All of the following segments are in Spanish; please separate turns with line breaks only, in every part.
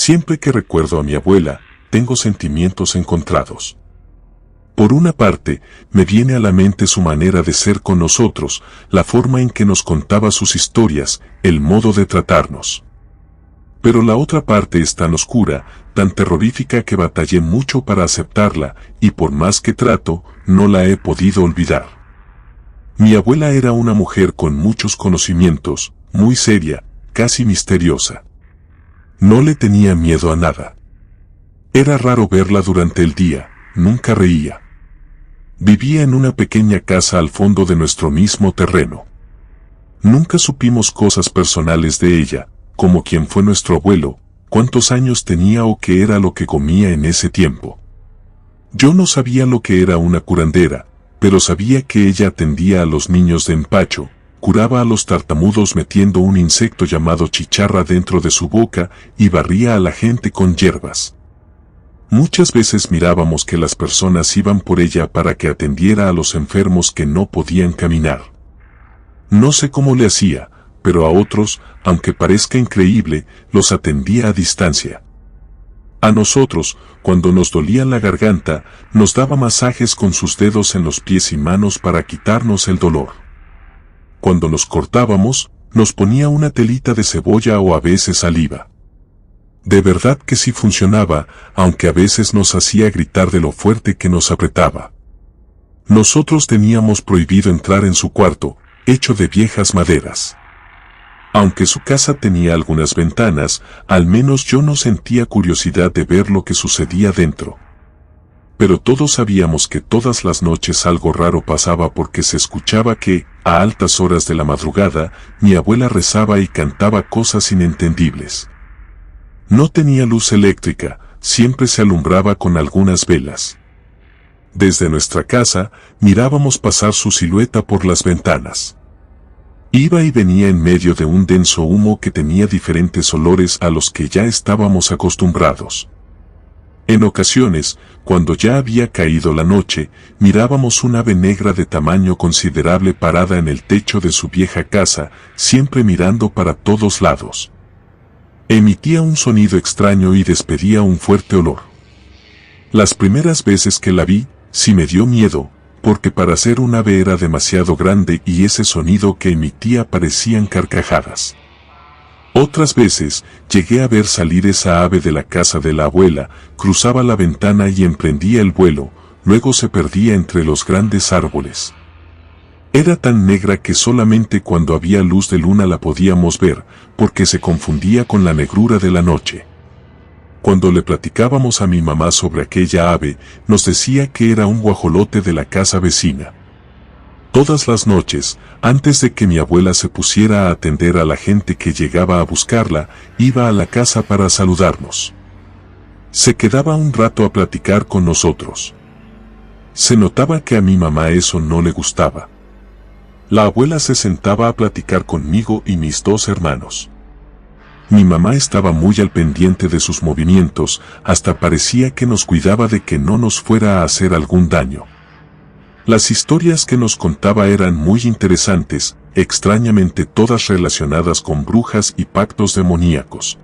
Siempre que recuerdo a mi abuela, tengo sentimientos encontrados. Por una parte, me viene a la mente su manera de ser con nosotros, la forma en que nos contaba sus historias, el modo de tratarnos. Pero la otra parte es tan oscura, tan terrorífica que batallé mucho para aceptarla, y por más que trato, no la he podido olvidar. Mi abuela era una mujer con muchos conocimientos, muy seria, casi misteriosa. No le tenía miedo a nada. Era raro verla durante el día, nunca reía. Vivía en una pequeña casa al fondo de nuestro mismo terreno. Nunca supimos cosas personales de ella, como quién fue nuestro abuelo, cuántos años tenía o qué era lo que comía en ese tiempo. Yo no sabía lo que era una curandera, pero sabía que ella atendía a los niños de empacho, curaba a los tartamudos metiendo un insecto llamado chicharra dentro de su boca y barría a la gente con hierbas. Muchas veces mirábamos que las personas iban por ella para que atendiera a los enfermos que no podían caminar. No sé cómo le hacía, pero a otros, aunque parezca increíble, los atendía a distancia. A nosotros, cuando nos dolía la garganta, nos daba masajes con sus dedos en los pies y manos para quitarnos el dolor. Cuando nos cortábamos, nos ponía una telita de cebolla o a veces saliva. De verdad que sí funcionaba, aunque a veces nos hacía gritar de lo fuerte que nos apretaba. Nosotros teníamos prohibido entrar en su cuarto, hecho de viejas maderas. Aunque su casa tenía algunas ventanas, al menos yo no sentía curiosidad de ver lo que sucedía dentro. Pero todos sabíamos que todas las noches algo raro pasaba porque se escuchaba que, a altas horas de la madrugada, mi abuela rezaba y cantaba cosas inentendibles. No tenía luz eléctrica, siempre se alumbraba con algunas velas. Desde nuestra casa, mirábamos pasar su silueta por las ventanas. Iba y venía en medio de un denso humo que tenía diferentes olores a los que ya estábamos acostumbrados. En ocasiones, cuando ya había caído la noche, mirábamos un ave negra de tamaño considerable parada en el techo de su vieja casa, siempre mirando para todos lados. Emitía un sonido extraño y despedía un fuerte olor. Las primeras veces que la vi, sí me dio miedo, porque para ser un ave era demasiado grande y ese sonido que emitía parecían carcajadas. Otras veces, llegué a ver salir esa ave de la casa de la abuela, cruzaba la ventana y emprendía el vuelo, luego se perdía entre los grandes árboles. Era tan negra que solamente cuando había luz de luna la podíamos ver, porque se confundía con la negrura de la noche. Cuando le platicábamos a mi mamá sobre aquella ave, nos decía que era un guajolote de la casa vecina. Todas las noches, antes de que mi abuela se pusiera a atender a la gente que llegaba a buscarla, iba a la casa para saludarnos. Se quedaba un rato a platicar con nosotros. Se notaba que a mi mamá eso no le gustaba. La abuela se sentaba a platicar conmigo y mis dos hermanos. Mi mamá estaba muy al pendiente de sus movimientos, hasta parecía que nos cuidaba de que no nos fuera a hacer algún daño. Las historias que nos contaba eran muy interesantes, extrañamente todas relacionadas con brujas y pactos demoníacos.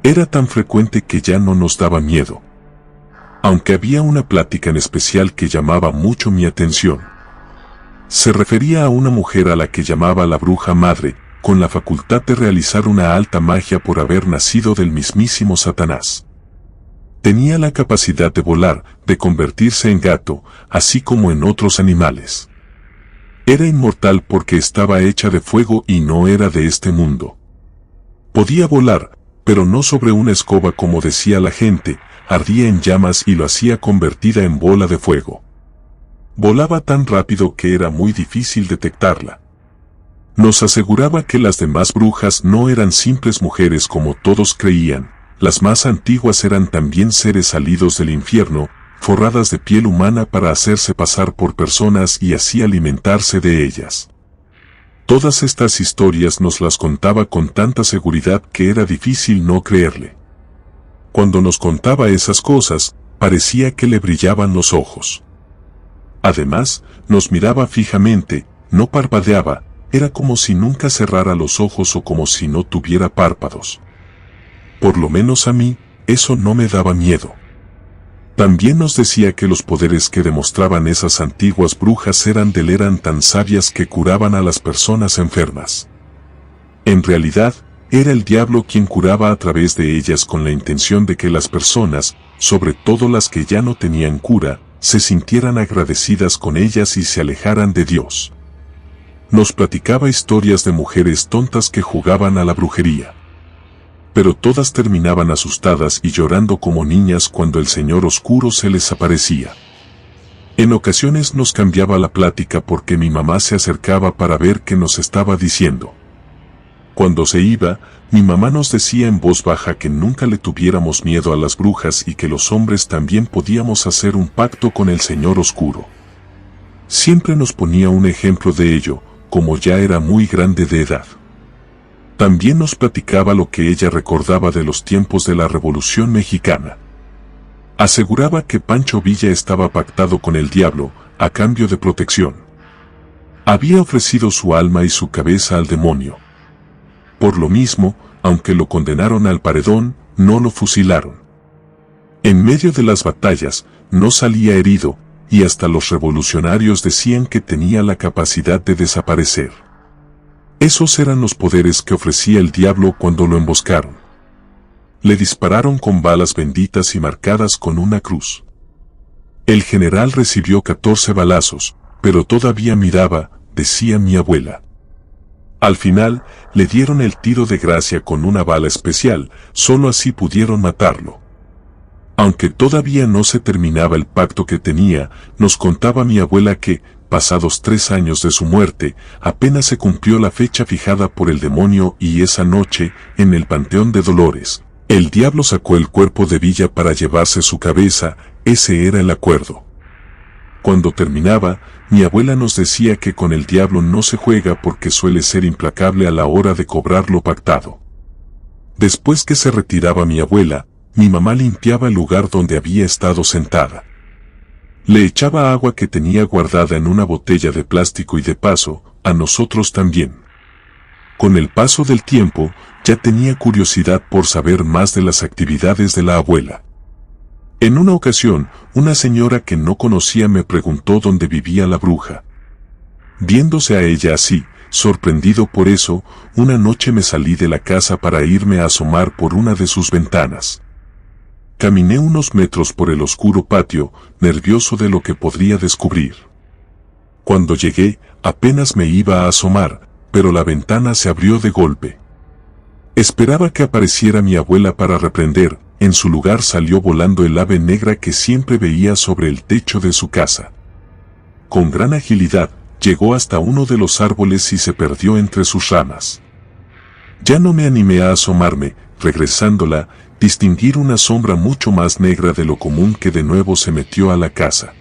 Era tan frecuente que ya no nos daba miedo. Aunque había una plática en especial que llamaba mucho mi atención. Se refería a una mujer a la que llamaba la bruja madre, con la facultad de realizar una alta magia por haber nacido del mismísimo Satanás. Tenía la capacidad de volar, de convertirse en gato, así como en otros animales. Era inmortal porque estaba hecha de fuego y no era de este mundo. Podía volar, pero no sobre una escoba como decía la gente, ardía en llamas y lo hacía convertida en bola de fuego. Volaba tan rápido que era muy difícil detectarla. Nos aseguraba que las demás brujas no eran simples mujeres como todos creían, las más antiguas eran también seres salidos del infierno, forradas de piel humana para hacerse pasar por personas y así alimentarse de ellas. Todas estas historias nos las contaba con tanta seguridad que era difícil no creerle. Cuando nos contaba esas cosas, parecía que le brillaban los ojos. Además, nos miraba fijamente, no parpadeaba, era como si nunca cerrara los ojos o como si no tuviera párpados. Por lo menos a mí, eso no me daba miedo. También nos decía que los poderes que demostraban esas antiguas brujas eran tan sabias que curaban a las personas enfermas. En realidad, era el diablo quien curaba a través de ellas con la intención de que las personas, sobre todo las que ya no tenían cura, se sintieran agradecidas con ellas y se alejaran de Dios. Nos platicaba historias de mujeres tontas que jugaban a la brujería. Pero todas terminaban asustadas y llorando como niñas cuando el señor oscuro se les aparecía. En ocasiones nos cambiaba la plática porque mi mamá se acercaba para ver qué nos estaba diciendo. Cuando se iba, mi mamá nos decía en voz baja que nunca le tuviéramos miedo a las brujas y que los hombres también podíamos hacer un pacto con el señor oscuro. Siempre nos ponía un ejemplo de ello, como ya era muy grande de edad. También nos platicaba lo que ella recordaba de los tiempos de la Revolución Mexicana. Aseguraba que Pancho Villa estaba pactado con el diablo, a cambio de protección. Había ofrecido su alma y su cabeza al demonio. Por lo mismo, aunque lo condenaron al paredón, no lo fusilaron. En medio de las batallas, no salía herido, y hasta los revolucionarios decían que tenía la capacidad de desaparecer. Esos eran los poderes que ofrecía el diablo cuando lo emboscaron. Le dispararon con balas benditas y marcadas con una cruz. El general recibió 14 balazos, pero todavía miraba, decía mi abuela. Al final, le dieron el tiro de gracia con una bala especial, solo así pudieron matarlo. Aunque todavía no se terminaba el pacto que tenía, nos contaba mi abuela que, pasados 3 años de su muerte, apenas se cumplió la fecha fijada por el demonio y esa noche, en el Panteón de Dolores, el diablo sacó el cuerpo de Villa para llevarse su cabeza, ese era el acuerdo. Cuando terminaba, mi abuela nos decía que con el diablo no se juega porque suele ser implacable a la hora de cobrar lo pactado. Después que se retiraba mi abuela, mi mamá limpiaba el lugar donde había estado sentada. Le echaba agua que tenía guardada en una botella de plástico y de paso, a nosotros también. Con el paso del tiempo, ya tenía curiosidad por saber más de las actividades de la abuela. En una ocasión, una señora que no conocía me preguntó dónde vivía la bruja. Viéndose a ella así, sorprendido por eso, una noche me salí de la casa para irme a asomar por una de sus ventanas. Caminé unos metros por el oscuro patio, nervioso de lo que podría descubrir. Cuando llegué, apenas me iba a asomar, pero la ventana se abrió de golpe. Esperaba que apareciera mi abuela para reprender, en su lugar salió volando el ave negra que siempre veía sobre el techo de su casa. Con gran agilidad, llegó hasta uno de los árboles y se perdió entre sus ramas. Ya no me animé a asomarme, regresándola, distinguir una sombra mucho más negra de lo común que de nuevo se metió a la casa.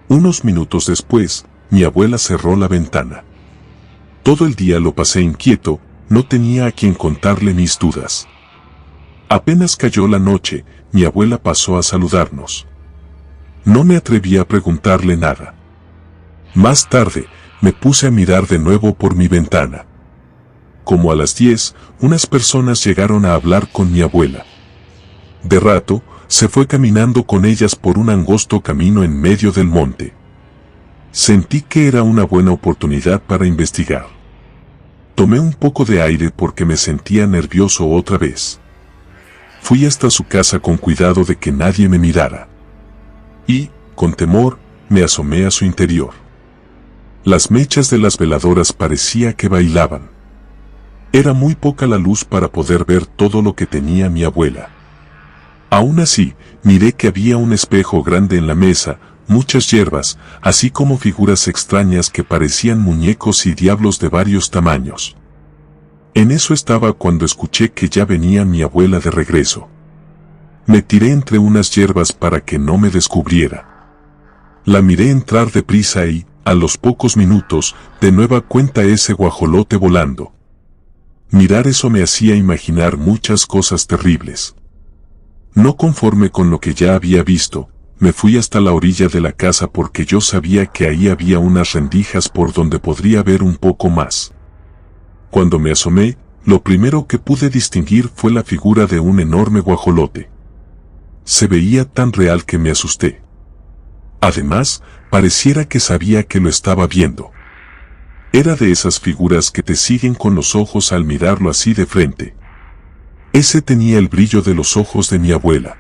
Unos minutos después, mi abuela cerró la ventana. Todo el día lo pasé inquieto, no tenía a quien contarle mis dudas. Apenas cayó la noche, mi abuela pasó a saludarnos. No me atreví a preguntarle nada. Más tarde, me puse a mirar de nuevo por mi ventana. Como a las 10, unas personas llegaron a hablar con mi abuela. De rato, se fue caminando con ellas por un angosto camino en medio del monte. Sentí que era una buena oportunidad para investigar. Tomé un poco de aire porque me sentía nervioso otra vez. Fui hasta su casa con cuidado de que nadie me mirara. Y, con temor, me asomé a su interior. Las mechas de las veladoras parecía que bailaban. Era muy poca la luz para poder ver todo lo que tenía mi abuela. Aún así, miré que había un espejo grande en la mesa, muchas hierbas, así como figuras extrañas que parecían muñecos y diablos de varios tamaños. En eso estaba cuando escuché que ya venía mi abuela de regreso. Me tiré entre unas hierbas para que no me descubriera. La miré entrar deprisa y, a los pocos minutos, de nueva cuenta ese guajolote volando. Mirar eso me hacía imaginar muchas cosas terribles. No conforme con lo que ya había visto, me fui hasta la orilla de la casa porque yo sabía que ahí había unas rendijas por donde podría ver un poco más. Cuando me asomé, Lo primero que pude distinguir fue la figura de un enorme guajolote. Se veía tan real que me asusté. Además, pareciera que sabía que lo estaba viendo. Era de esas figuras que te siguen con los ojos al mirarlo así de frente. Ese tenía el brillo de los ojos de mi abuela.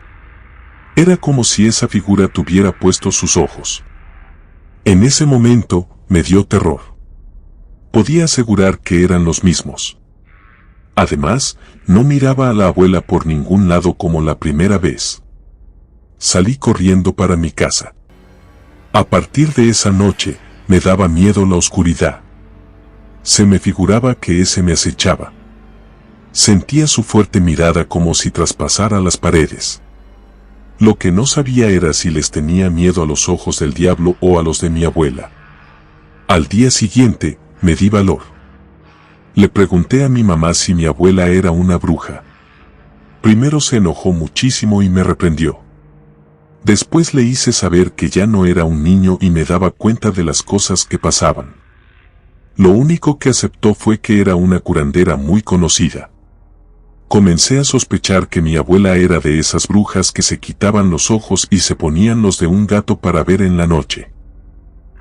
Era como si esa figura tuviera puestos sus ojos. En ese momento, me dio terror. Podía asegurar que eran los mismos. Además, no miraba a la abuela por ningún lado como la primera vez. Salí corriendo para mi casa. A partir de esa noche, me daba miedo la oscuridad. Se me figuraba que ese me acechaba. Sentía su fuerte mirada como si traspasara las paredes. Lo que no sabía era si les tenía miedo a los ojos del diablo o a los de mi abuela. Al día siguiente, me di valor. Le pregunté a mi mamá si mi abuela era una bruja. Primero se enojó muchísimo y me reprendió. Después le hice saber que ya no era un niño y me daba cuenta de las cosas que pasaban. Lo único que aceptó fue que era una curandera muy conocida. Comencé a sospechar que mi abuela era de esas brujas que se quitaban los ojos y se ponían los de un gato para ver en la noche.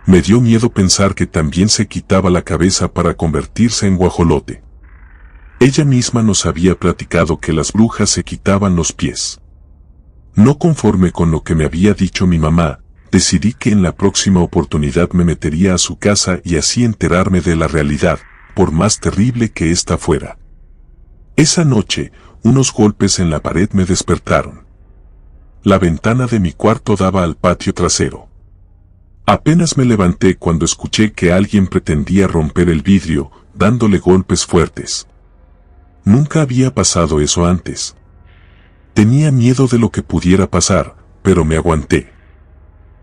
Me dio miedo pensar que también se quitaba la cabeza para convertirse en guajolote. Ella misma nos había platicado que las brujas se quitaban los pies. No conforme con lo que me había dicho mi mamá, decidí que en la próxima oportunidad me metería a su casa y así enterarme de la realidad, por más terrible que ésta fuera. Esa noche, unos golpes en la pared me despertaron. La ventana de mi cuarto daba al patio trasero. Apenas me levanté cuando escuché que alguien pretendía romper el vidrio, dándole golpes fuertes. Nunca había pasado eso antes. Tenía miedo de lo que pudiera pasar, pero me aguanté.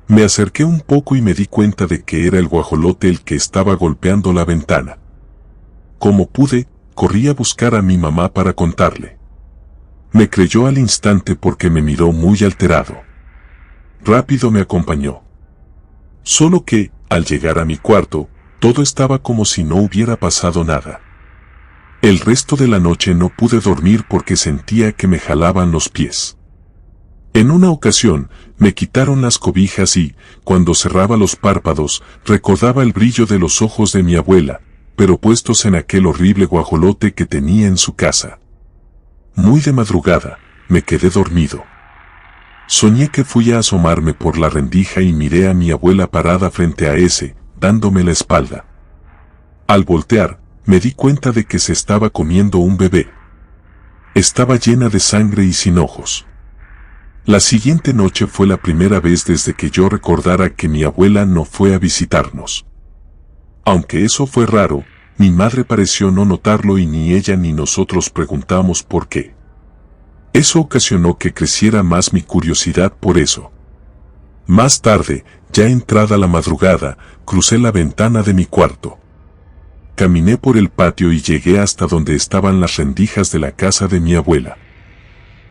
Me acerqué un poco y me di cuenta de que era el guajolote el que estaba golpeando la ventana. Como pude, corrí a buscar a mi mamá para contarle. Me creyó al instante porque me miró muy alterado. Rápido me acompañó. Solo que, al llegar a mi cuarto, todo estaba como si no hubiera pasado nada. El resto de la noche no pude dormir porque sentía que me jalaban los pies. En una ocasión, me quitaron las cobijas y, cuando cerraba los párpados, recordaba el brillo de los ojos de mi abuela, pero puestos en aquel horrible guajolote que tenía en su casa. Muy de madrugada, me quedé dormido. Soñé que fui a asomarme por la rendija y miré a mi abuela parada frente a ese, dándome la espalda. Al voltear, me di cuenta de que se estaba comiendo un bebé. Estaba llena de sangre y sin ojos. La siguiente noche fue la primera vez desde que yo recordara que mi abuela no fue a visitarnos. Aunque eso fue raro, mi madre pareció no notarlo y ni ella ni nosotros preguntamos por qué. Eso ocasionó que creciera más mi curiosidad por eso. Más tarde, ya entrada la madrugada, crucé la ventana de mi cuarto. Caminé por el patio y llegué hasta donde estaban las rendijas de la casa de mi abuela.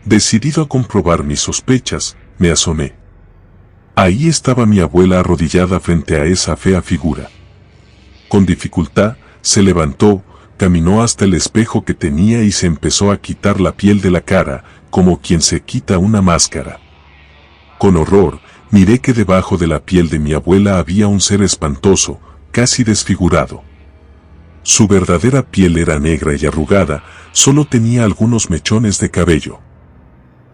Decidido a comprobar mis sospechas, me asomé. Ahí estaba mi abuela arrodillada frente a esa fea figura. Con dificultad, se levantó, caminó hasta el espejo que tenía y se empezó a quitar la piel de la cara, como quien se quita una máscara. Con horror, miré que debajo de la piel de mi abuela había un ser espantoso, casi desfigurado. Su verdadera piel era negra y arrugada, solo tenía algunos mechones de cabello.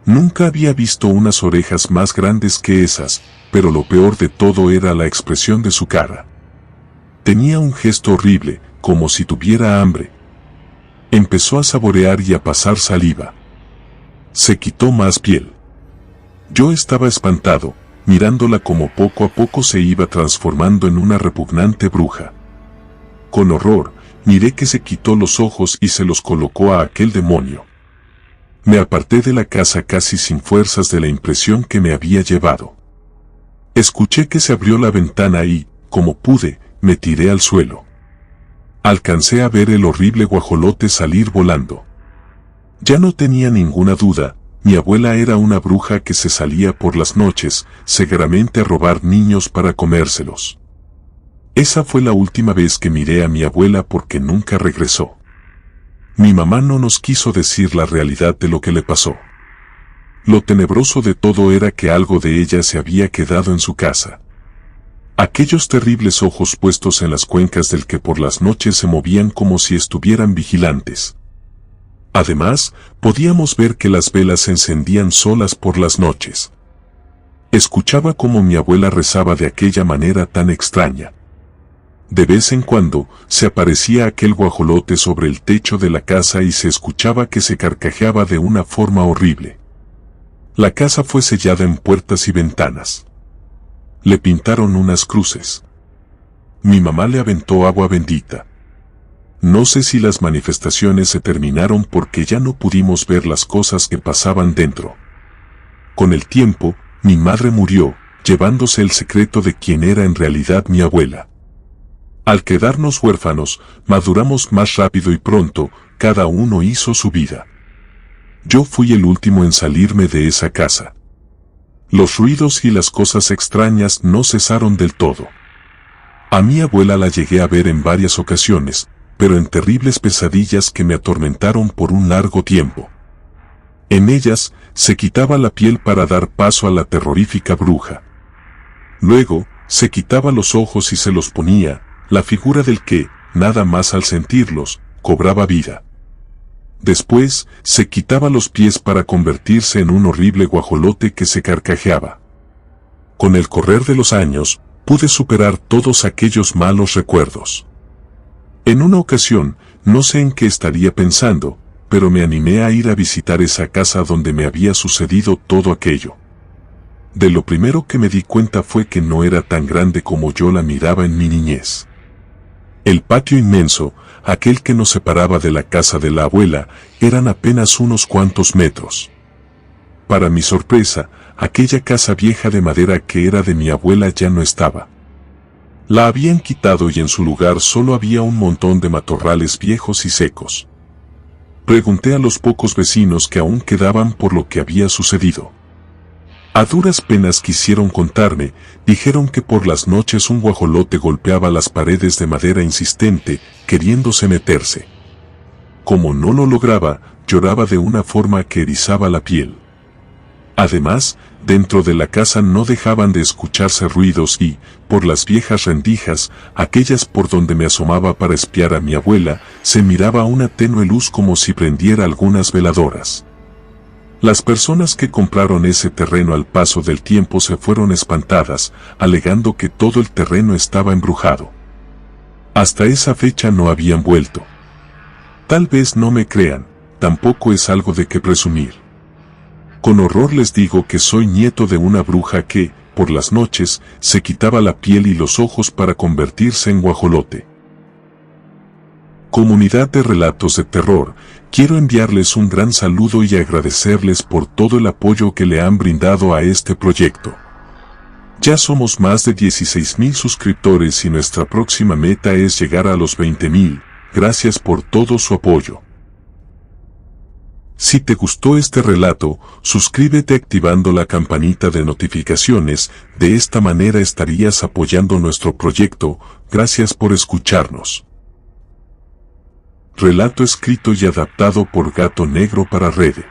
Nunca había visto unas orejas más grandes que esas, pero lo peor de todo era la expresión de su cara. Tenía un gesto horrible, como si tuviera hambre. Empezó a saborear y a pasar saliva. Se quitó más piel. Yo estaba espantado, mirándola como poco a poco se iba transformando en una repugnante bruja. Con horror, miré que se quitó los ojos y se los colocó a aquel demonio. Me aparté de la casa casi sin fuerzas de la impresión que me había llevado. Escuché que se abrió la ventana y, como pude, me tiré al suelo. Alcancé a ver el horrible guajolote salir volando. Ya no tenía ninguna duda, mi abuela era una bruja que se salía por las noches, seguramente a robar niños para comérselos. Esa fue la última vez que miré a mi abuela porque nunca regresó. Mi mamá no nos quiso decir la realidad de lo que le pasó. Lo tenebroso de todo era que algo de ella se había quedado en su casa. Aquellos terribles ojos puestos en las cuencas del que por las noches se movían como si estuvieran vigilantes. Además, podíamos ver que las velas se encendían solas por las noches. Escuchaba cómo mi abuela rezaba de aquella manera tan extraña. De vez en cuando, se aparecía aquel guajolote sobre el techo de la casa y se escuchaba que se carcajeaba de una forma horrible. La casa fue sellada en puertas y ventanas. Le pintaron unas cruces. Mi mamá le aventó agua bendita. No sé si las manifestaciones se terminaron porque ya no pudimos ver las cosas que pasaban dentro. Con el tiempo, mi madre murió, llevándose el secreto de quién era en realidad mi abuela. Al quedarnos huérfanos, maduramos más rápido y pronto, cada uno hizo su vida. Yo fui el último en salirme de esa casa. Los ruidos y las cosas extrañas no cesaron del todo. A mi abuela la llegué a ver en varias ocasiones, pero en terribles pesadillas que me atormentaron por un largo tiempo. En ellas, se quitaba la piel para dar paso a la terrorífica bruja. Luego, se quitaba los ojos y se los ponía, la figura del que, nada más al sentirlos, cobraba vida. Después, se quitaba los pies para convertirse en un horrible guajolote que se carcajeaba. Con el correr de los años, pude superar todos aquellos malos recuerdos. En una ocasión, no sé en qué estaría pensando, pero me animé a ir a visitar esa casa donde me había sucedido todo aquello. De lo primero que me di cuenta fue que no era tan grande como yo la miraba en mi niñez. El patio inmenso, aquel que nos separaba de la casa de la abuela, eran apenas unos cuantos metros. Para mi sorpresa, aquella casa vieja de madera que era de mi abuela ya no estaba. La habían quitado y en su lugar solo había un montón de matorrales viejos y secos. Pregunté a los pocos vecinos que aún quedaban por lo que había sucedido. A duras penas quisieron contarme, dijeron que por las noches un guajolote golpeaba las paredes de madera insistente, queriéndose meterse. Como no lo lograba, lloraba de una forma que erizaba la piel. Además, dentro de la casa no dejaban de escucharse ruidos y, por las viejas rendijas, aquellas por donde me asomaba para espiar a mi abuela, se miraba una tenue luz como si prendiera algunas veladoras. Las personas que compraron ese terreno al paso del tiempo se fueron espantadas, alegando que todo el terreno estaba embrujado. Hasta esa fecha no habían vuelto. Tal vez no me crean, tampoco es algo de qué presumir. Con horror les digo que soy nieto de una bruja que, por las noches, se quitaba la piel y los ojos para convertirse en guajolote. Comunidad de relatos de terror, quiero enviarles un gran saludo y agradecerles por todo el apoyo que le han brindado a este proyecto. Ya somos más de 16,000 suscriptores y nuestra próxima meta es llegar a los 20,000, gracias por todo su apoyo. Si te gustó este relato, suscríbete activando la campanita de notificaciones, de esta manera estarías apoyando nuestro proyecto. Gracias por escucharnos. Relato escrito y adaptado por Gato Negro para Rede.